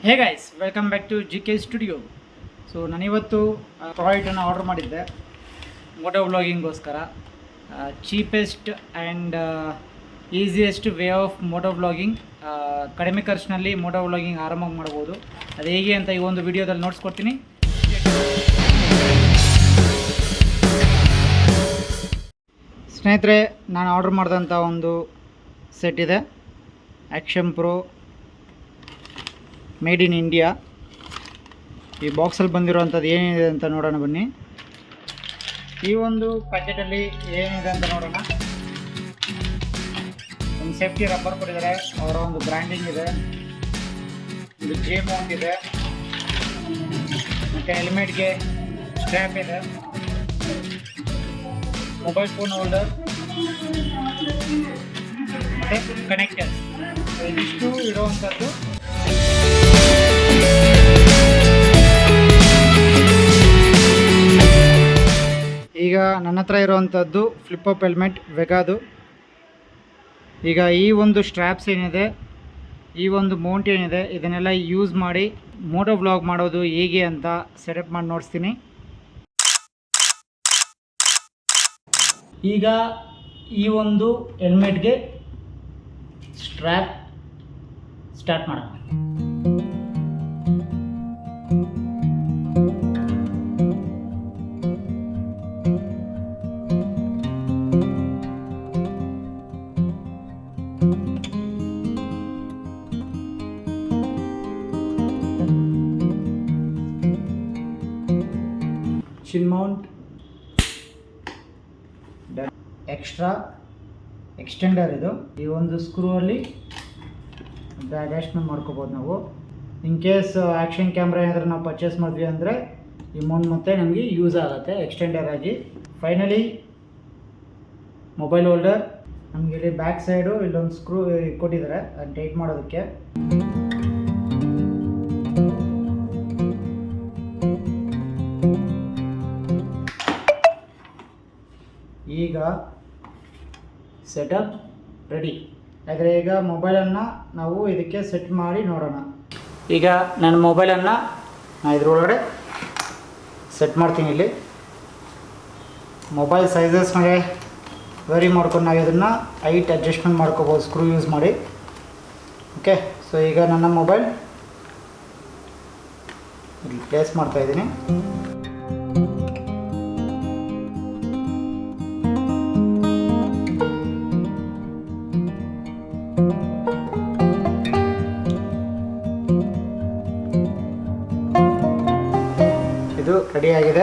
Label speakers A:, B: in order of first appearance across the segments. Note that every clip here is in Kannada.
A: Hey guys, welcome back to G K studio. So ನಾನಿವತ್ತು ಪ್ರಾಡಕ್ಟನ್ನು ಆರ್ಡರ್ ಮಾಡಿದ್ದೆ ಮೋಟೋ ವ್ಲಾಗಿಂಗೋಸ್ಕರ. Cheapest and easiest way of moto vlogging. ಕಡಿಮೆ ಖರ್ಚಿನಲ್ಲಿ ಮೋಟೋ ವ್ಲಾಗಿಂಗ್ ಆರಾಮಾಗಿ ಮಾಡ್ಬೋದು. ಅದು ಹೇಗೆ ಅಂತ ಈ ಒಂದು ವಿಡಿಯೋದಲ್ಲಿ ನೋಡಿಸ್ಕೊಡ್ತೀನಿ. ಸ್ನೇಹಿತರೆ, ನಾನು ಆರ್ಡರ್ ಮಾಡಿದಂಥ ಒಂದು ಸೆಟ್ ಇದೆ, action pro made in India. ಈ ಬಾಕ್ಸಲ್ಲಿ ಬಂದಿರೋವಂಥದ್ದು ಏನಿದೆ ಅಂತ ನೋಡೋಣ ಬನ್ನಿ. ಈ ಒಂದು ಪ್ಯಾಕೆಟಲ್ಲಿ ಏನಿದೆ ಅಂತ ನೋಡೋಣ. ಒಂದು ಸೇಫ್ಟಿ ರಬ್ಬರ್ ಕೊಟ್ಟಿದ್ದಾರೆ, ಅವರ ಒಂದು ಬ್ರ್ಯಾಂಡಿಂಗ್ ಇದೆ, ಒಂದು ಜೇ ಮೌಂಟ್ ಇದೆ, ಮತ್ತು ಹೆಲ್ಮೆಟ್ಗೆ ಸ್ಟ್ರ್ಯಾಪ್ ಇದೆ, ಮೊಬೈಲ್ ಫೋನ್ ಹೋಲ್ಡರ್ ಮತ್ತು ಕನೆಕ್ಟರ್. ಇದಿಷ್ಟು ಇರುವಂಥದ್ದು. ಈಗ ನನ್ನ ಹತ್ರ ಇರುವಂಥದ್ದು ಫ್ಲಿಪ್-ಅಪ್ ಹೆಲ್ಮೆಟ್ ವೆಗಾದು. ಈಗ ಈ ಒಂದು ಸ್ಟ್ರ್ಯಾಪ್ಸ್ ಏನಿದೆ, ಈ ಒಂದು ಮೌಂಟ್ ಏನಿದೆ, ಇದನ್ನೆಲ್ಲ ಯೂಸ್ ಮಾಡಿ ಮೋಟೋ ವ್ಲಾಗ್ ಮಾಡೋದು ಹೇಗೆ ಅಂತ ಸೆಟಪ್ ಮಾಡಿ ನೋಡಿಸ್ತೀನಿ. ಈಗ ಈ ಒಂದು ಹೆಲ್ಮೆಟ್ಗೆ ಸ್ಟ್ರ್ಯಾಪ್ ಸ್ಟಾರ್ಟ್ ಮಾಡೋಣ. ಚಿನ್ ಮೌಂಟ್, ಎಕ್ಸ್ಟ್ರಾ ಎಕ್ಸ್ಟೆಂಡರ್ ಇದು. ಈ ಒಂದು ಸ್ಕ್ರೂ ಅಲ್ಲಿ ಅಡ್ಜಸ್ಟ್ಮೆಂಟ್ ಮಾಡ್ಕೋಬೋದು ನಾವು. ಇನ್ ಕೇಸ್ ಆ್ಯಕ್ಷನ್ ಕ್ಯಾಮ್ರಾ ಏನಾದರೂ ನಾವು ಪರ್ಚೇಸ್ ಮಾಡಿದ್ವಿ ಅಂದರೆ ಈ ಮೌಂಟ್ ಮತ್ತೆ ನಮಗೆ ಯೂಸ್ ಆಗುತ್ತೆ ಎಕ್ಸ್ಟೆಂಡರ್ ಆಗಿ. Finally mobile holder. ನಮಗೆ ಇಲ್ಲಿ ಬ್ಯಾಕ್ ಸೈಡು ಇಲ್ಲೊಂದು ಸ್ಕ್ರೂ ಕೊಟ್ಟಿದ್ದಾರೆ ಅದನ್ನು ಟೈಟ್ ಮಾಡೋದಕ್ಕೆ. ಈಗ ಸೆಟಪ್ ರೆಡಿ. ಆದರೆ ಈಗ ಮೊಬೈಲನ್ನು ನಾವು ಇದಕ್ಕೆ ಸೆಟ್ ಮಾಡಿ ನೋಡೋಣ. ಈಗ ನನ್ನ ಮೊಬೈಲನ್ನು ನಾನು ಇದ್ರೊಳಗಡೆ ಸೆಟ್ ಮಾಡ್ತೀನಿ. ಇಲ್ಲಿ ಮೊಬೈಲ್ ಸೈಜಸ್ನಾಗೆ ವೇರಿ ಮಾಡ್ಕೊಂಡು ನಾವು ಇದನ್ನು ಹೈಟ್ ಅಡ್ಜಸ್ಟ್ಮೆಂಟ್ ಮಾಡ್ಕೋಬೋದು ಸ್ಕ್ರೂ ಯೂಸ್ ಮಾಡಿ. ಓಕೆ, ಸೊ ಈಗ ನನ್ನ ಮೊಬೈಲ್ ಇಲ್ಲಿ ಪ್ಲೇಸ್ ಮಾಡ್ತಾಯಿದ್ದೀನಿ. ಇದು ರೆಡಿಯಾಗಿದೆ.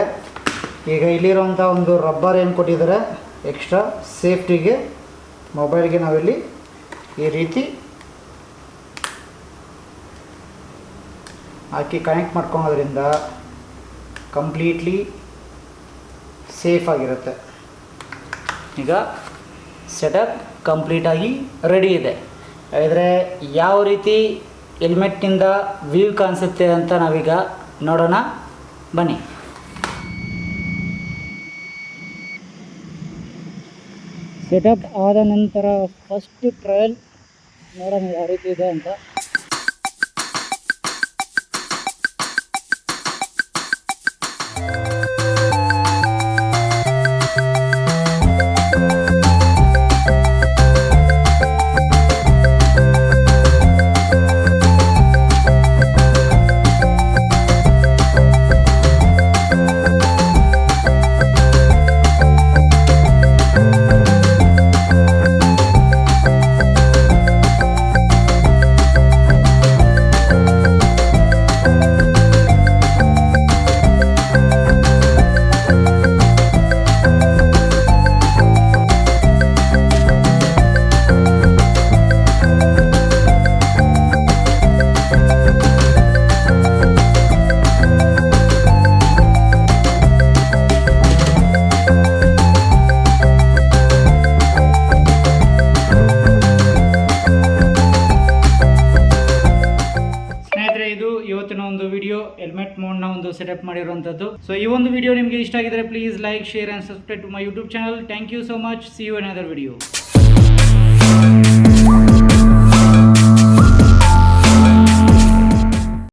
A: ಈಗ ಇಲ್ಲಿರುವಂಥ ಒಂದು ರಬ್ಬರ್ ಏನು ಕೊಟ್ಟಿದ್ದಾರೆ ಎಕ್ಸ್ಟ್ರಾ ಸೇಫ್ಟಿಗೆ, ಮೊಬೈಲ್ಗೆ ನಾವಿಲ್ಲಿ ಈ ರೀತಿ ಹಾಕಿ ಕನೆಕ್ಟ್ ಮಾಡ್ಕೊಳೋದ್ರಿಂದ ಕಂಪ್ಲೀಟ್ಲಿ ಸೇಫ್ ಆಗಿರುತ್ತೆ. ಈಗ ಸೆಟಪ್ ಕಂಪ್ಲೀಟಾಗಿ ರೆಡಿ ಇದೆ. ಹಾಗಾದರೆ ಯಾವ ರೀತಿ ಹೆಲ್ಮೆಟ್ನಿಂದ ವ್ಯೂ ಕಾಣಿಸುತ್ತೆ ಅಂತ ನಾವೀಗ ನೋಡೋಣ ಬನ್ನಿ. ಸೆಟಪ್ ಆದ ನಂತರ ಫಸ್ಟ್ ಟ್ರಯಲ್ ನೋಡೋಣ ಯಾವ ರೀತಿ ಇದೆ ಅಂತ. ಇವತ್ತಿನ ಒಂದು ವಿಡಿಯೋ ಹೆಲ್ಮೆಟ್ ಮೌಂಟ್ನ ಒಂದು ಸೆಟಪ್ ಮಾಡಿರುವಂಥದ್ದು. ಸೊ ಈ ಒಂದು ವಿಡಿಯೋ ನಿಮಗೆ ಇಷ್ಟ ಆಗಿದ್ರೆ please like, share and subscribe to my YouTube channel. Thank you so much. See you another video.